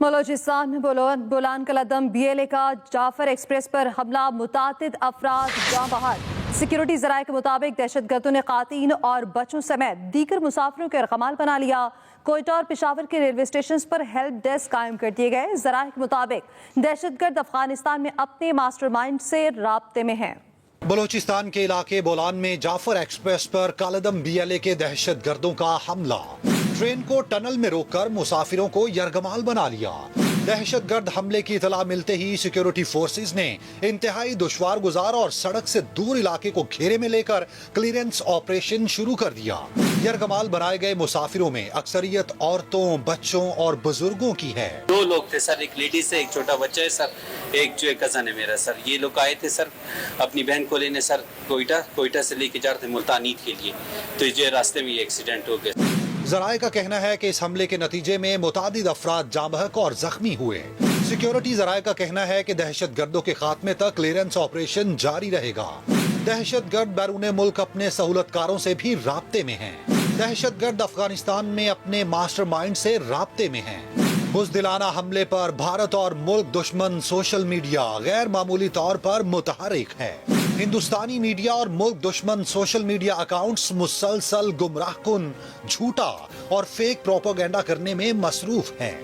بلوچستان میں بولان کلدم BLA کا جعفر express پر حملہ، متعدد افراد جاں بحق۔ سیکیورٹی ذرائع کے مطابق دہشت گردوں نے خواتین اور بچوں سمیت دیگر مسافروں کے یرغمال بنا لیا۔ کوئٹہ اور پشاور کے ریلوے اسٹیشنز پر ہیلپ ڈیسک قائم کر دیے گئے۔ ذرائع کے مطابق دہشت گرد افغانستان میں اپنے ماسٹر مائنڈ سے رابطے میں ہیں۔ بلوچستان کے علاقے بولان میں جعفر ایکسپریس پر کالعدم BLA کے دہشت گردوں کا حملہ، ٹرین کو ٹنل میں روک کر مسافروں کو یرغمال بنا لیا۔ دہشت گرد حملے کی اطلاع ملتے ہی سیکیورٹی فورسز نے انتہائی دشوار گزار اور سڑک سے دور علاقے کو گھیرے میں لے کر کلیئرنس آپریشن شروع کر دیا۔ یرغمال بنائے گئے مسافروں میں اکثریت عورتوں، بچوں اور بزرگوں کی ہے۔ 2 لوگ تھے سر، ایک لیڈیز ہے، ایک چھوٹا بچہ ہے سر، ایک جو کزن ہے میرا سر۔ یہ لوگ آئے تھے سر اپنی بہن کو لینے سر کوئٹہ سے لے کے جا رہے تھے ملتان عید کے لیے، تو یہ راستے میں یہ ایکسیڈنٹ ہو گیا۔ ذرائع کا کہنا ہے کہ اس حملے کے نتیجے میں متعدد افراد جاں بحق اور زخمی ہوئے۔ سیکیورٹی ذرائع کا کہنا ہے کہ دہشت گردوں کے خاتمے تک کلیئرنس آپریشن جاری رہے گا۔ دہشت گرد بیرون ملک اپنے سہولت کاروں سے بھی رابطے میں ہیں۔ دہشت گرد افغانستان میں اپنے ماسٹر مائنڈ سے رابطے میں ہیں۔ بزدلانہ حملے پر بھارت اور ملک دشمن سوشل میڈیا غیر معمولی طور پر متحرک ہے۔ ہندوستانی میڈیا اور ملک دشمن سوشل میڈیا اکاؤنٹس مسلسل گمراہ کن، جھوٹا اور فیک پروپیگنڈا کرنے میں مصروف ہیں۔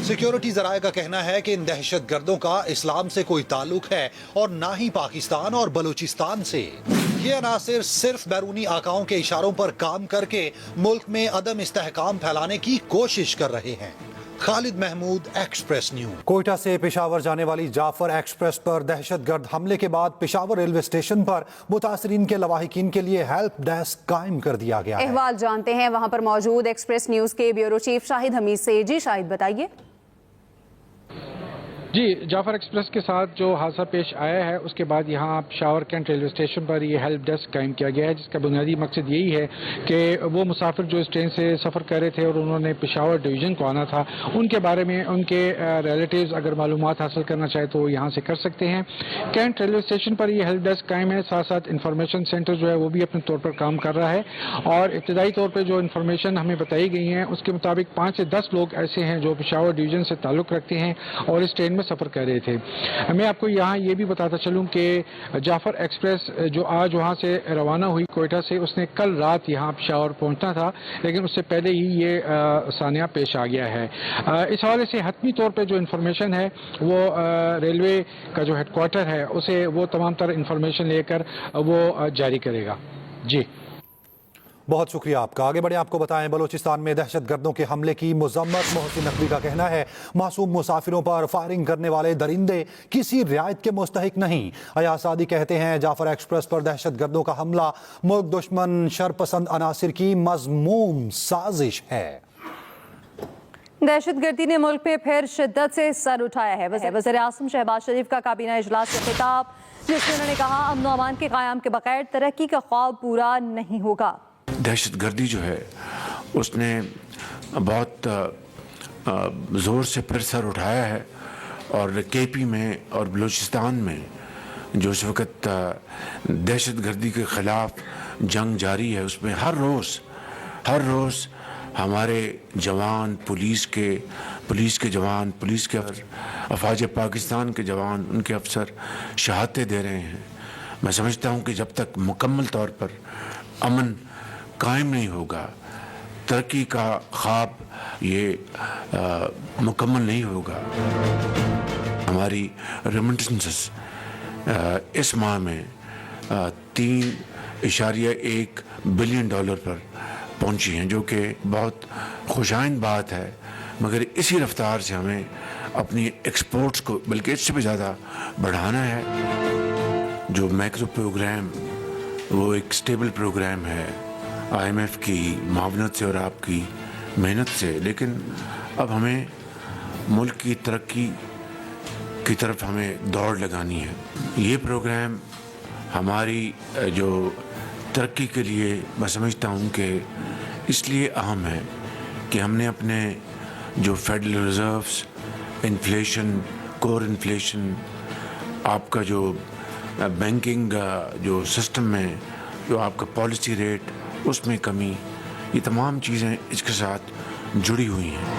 سیکیورٹی ذرائع کا کہنا ہے کہ ان دہشت گردوں کا اسلام سے کوئی تعلق ہے اور نہ ہی پاکستان اور بلوچستان سے۔ یہ عناصر صرف بیرونی آقاؤں کے اشاروں پر کام کر کے ملک میں عدم استحکام پھیلانے کی کوشش کر رہے ہیں۔ خالد محمود، ایکسپریس نیوز۔ کوئٹہ سے پشاور جانے والی جعفر ایکسپریس پر دہشت گرد حملے کے بعد پشاور ریلوے اسٹیشن پر متاثرین کے لواحقین کے لیے ہیلپ ڈیسک قائم کر دیا گیا ہے۔ احوال جانتے ہیں وہاں پر موجود ایکسپریس نیوز کے بیورو چیف شاہد حمید سے۔ جی شاہد، بتائیے۔ جی، جعفر ایکسپریس کے ساتھ جو حادثہ پیش آیا ہے اس کے بعد یہاں پشاور کینٹ ریلوے اسٹیشن پر یہ ہیلپ ڈیسک قائم کیا گیا ہے، جس کا بنیادی مقصد یہی ہے کہ وہ مسافر جو اس ٹرین سے سفر کر رہے تھے اور انہوں نے پشاور ڈویژن کو آنا تھا، ان کے بارے میں ان کے ریلیٹیوز اگر معلومات حاصل کرنا چاہے تو یہاں سے کر سکتے ہیں۔ کینٹ ریلوے اسٹیشن پر یہ ہیلپ ڈیسک قائم ہے، ساتھ ساتھ انفارمیشن سینٹر جو ہے وہ بھی اپنے طور پر کام کر رہا ہے، اور ابتدائی طور پہ جو انفارمیشن ہمیں بتائی گئی ہیں اس کے مطابق 5 سے 10 لوگ ایسے ہیں جو پشاور ڈویژن سے تعلق رکھتے ہیں اور اس ٹرین میں سفر کر رہے تھے۔ میں آپ کو یہاں یہ بھی بتاتا چلوں کہ جعفر ایکسپریس جو آج وہاں سے روانہ ہوئی کوئٹہ سے، اس نے کل رات یہاں پشاور پہنچنا تھا، لیکن اس سے پہلے ہی یہ سانحہ پیش آ گیا ہے۔ اس حوالے سے حتمی طور پہ جو انفارمیشن ہے وہ ریلوے کا جو ہیڈ کوارٹر ہے اسے وہ تمام تر انفارمیشن لے کر وہ جاری کرے گا۔ جی بہت شکریہ آپ کا۔ آگے بڑھیں، آپ کو بتائیں بلوچستان میں دہشت گردوں کے حملے کی مذمت۔ محسن نقوی کا کہنا ہے معصوم مسافروں پر فائرنگ کرنے والے درندے کسی رعایت کے مستحق نہیں۔ ایاز سعدی کہتے ہیں جعفر ایکسپریس پر دہشت گردوں کا حملہ ملک دشمن شرپسند عناصر کی مذموم سازش ہے۔ دہشت گردی نے ملک میں پھر شدت سے سر اٹھایا ہے۔ وزیر اعظم شہباز شریف کا کابینہ اجلاس سے خطاب، جس میں انہوں نے کہا امن و امان کے قیام کے بغیر ترقی کا خواب پورا نہیں ہوگا۔ دہشت گردی جو ہے اس نے بہت زور سے پھر سر اٹھایا ہے، اور KP میں اور بلوچستان میں جو اس وقت دہشت گردی کے خلاف جنگ جاری ہے، اس میں ہر روز ہمارے جوان، پولیس کے جوان، پولیس کے افواج پاکستان کے جوان، ان کے افسر شہادتیں دے رہے ہیں۔ میں سمجھتا ہوں کہ جب تک مکمل طور پر امن قائم نہیں ہوگا، ترقی کا خواب یہ مکمل نہیں ہوگا۔ ہماری ریمیٹنسز اس ماہ میں $3.1 بلین پر پہنچی ہیں، جو کہ بہت خوشائند بات ہے، مگر اسی رفتار سے ہمیں اپنی ایکسپورٹس کو بلکہ اس سے بھی زیادہ بڑھانا ہے۔ جو میکرو پروگرام وہ ایک سٹیبل پروگرام ہے IMF کی معاونت سے اور آپ کی محنت سے، لیکن اب ہمیں ملک کی ترقی کی طرف ہمیں دوڑ لگانی ہے۔ یہ پروگرام ہماری جو ترقی کے لیے میں سمجھتا ہوں کہ اس لیے اہم ہے کہ ہم نے اپنے جو federal reserves, inflation, core inflation, آپ کا جو بینکنگ جو سسٹم میں جو آپ کا پالیسی ریٹ اس میں کمی، یہ تمام چیزیں اس کے ساتھ جڑی ہوئی ہیں۔